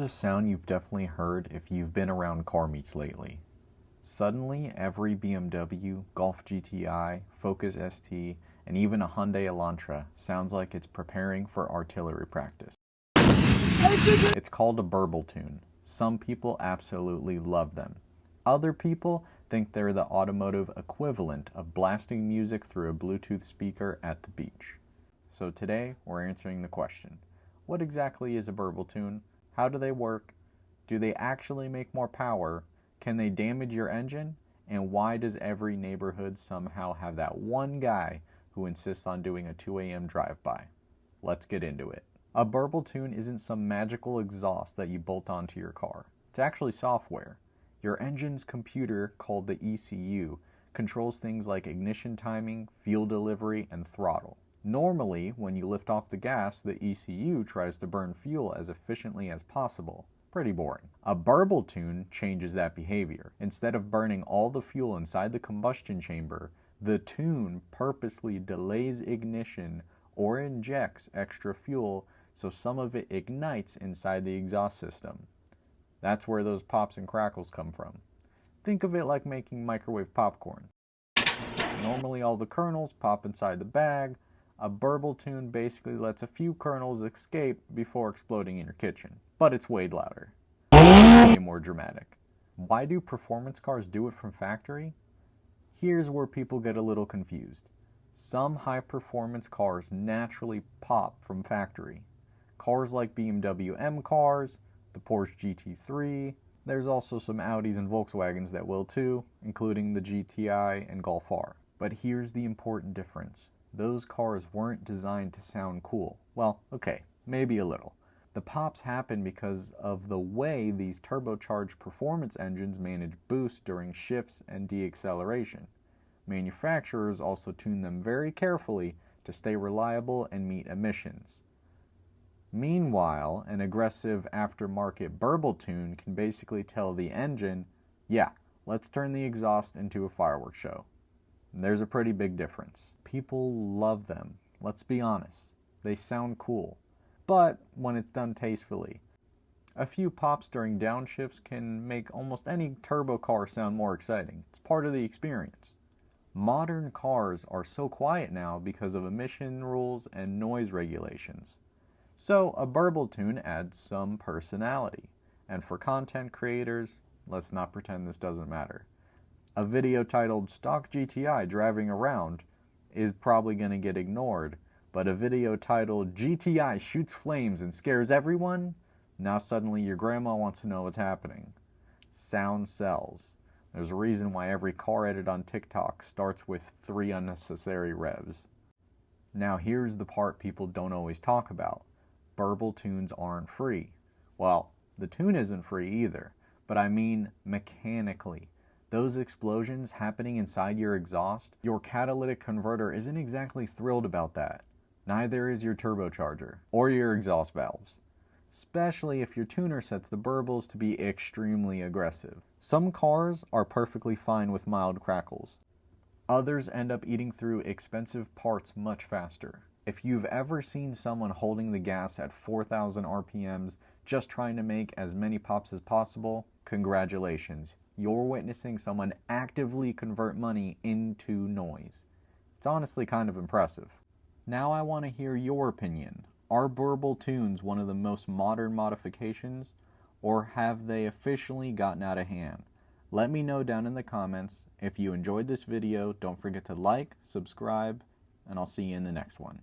a sound you've definitely heard if you've been around car meets lately. Suddenly, every BMW, Golf GTI, Focus ST, and even a Hyundai Elantra sounds like it's preparing for artillery practice. It's called a Burble tune. Some people absolutely love them. Other people think they're the automotive equivalent of blasting music through a Bluetooth speaker at the beach. So today, we're answering the question: what exactly is a Burble tune? How do they work? Do they actually make more power? Can they damage your engine? And why does every neighborhood somehow have that one guy who insists on doing a 2 a.m. drive-by? Let's get into it. A Burble tune isn't some magical exhaust that you bolt onto your car. It's actually software. Your engine's computer, called the ECU, controls things like ignition timing, fuel delivery, and throttle. Normally, when you lift off the gas, the ECU tries to burn fuel as efficiently as possible. Pretty boring. A Burble tune changes that behavior. Instead of burning all the fuel inside the combustion chamber, the tune purposely delays ignition or injects extra fuel so some of it ignites inside the exhaust system. That's where those pops and crackles come from. Think of it like making microwave popcorn. Normally all the kernels pop inside the bag. A Burble tune basically lets a few kernels escape before exploding in your kitchen. But it's way louder. Way more dramatic. Why do performance cars do it from factory? Here's where people get a little confused. Some high-performance cars naturally pop from factory. Cars like BMW M cars, the Porsche GT3, there's also some Audis and Volkswagens that will too, including the GTI and Golf R. But here's the important difference. Those cars weren't designed to sound cool. Well, okay, maybe a little. The pops happen because of the way these turbocharged performance engines manage boost during shifts and deacceleration. Manufacturers also tune them very carefully to stay reliable and meet emissions. Meanwhile, an aggressive aftermarket Burble tune can basically tell the engine, yeah, let's turn the exhaust into a fireworks show. There's a pretty big difference. People love them, let's be honest. They sound cool. But when it's done tastefully. A few pops during downshifts can make almost any turbo car sound more exciting. It's part of the experience. Modern cars are so quiet now because of emission rules and noise regulations. So a Burble tune adds some personality. And for content creators, let's not pretend this doesn't matter. A video titled "Stock GTI Driving Around" is probably going to get ignored, but a video titled "GTI Shoots Flames and Scares Everyone," now suddenly your grandma wants to know what's happening. Sound sells. There's a reason why every car edit on TikTok starts with 3 unnecessary revs. Now here's the part people don't always talk about. Burble tunes aren't free. Well, the tune isn't free either, but I mean mechanically. Those explosions happening inside your exhaust, your catalytic converter isn't exactly thrilled about that. Neither is your turbocharger or your exhaust valves. Especially if your tuner sets the burbles to be extremely aggressive. Some cars are perfectly fine with mild crackles. Others end up eating through expensive parts much faster. If you've ever seen someone holding the gas at 4,000 RPMs just trying to make as many pops as possible, congratulations. You're witnessing someone actively convert money into noise. It's honestly kind of impressive. Now I want to hear your opinion. Are Burble tunes one of the most modern modifications, or have they officially gotten out of hand? Let me know down in the comments. If you enjoyed this video, don't forget to like, subscribe, and I'll see you in the next one.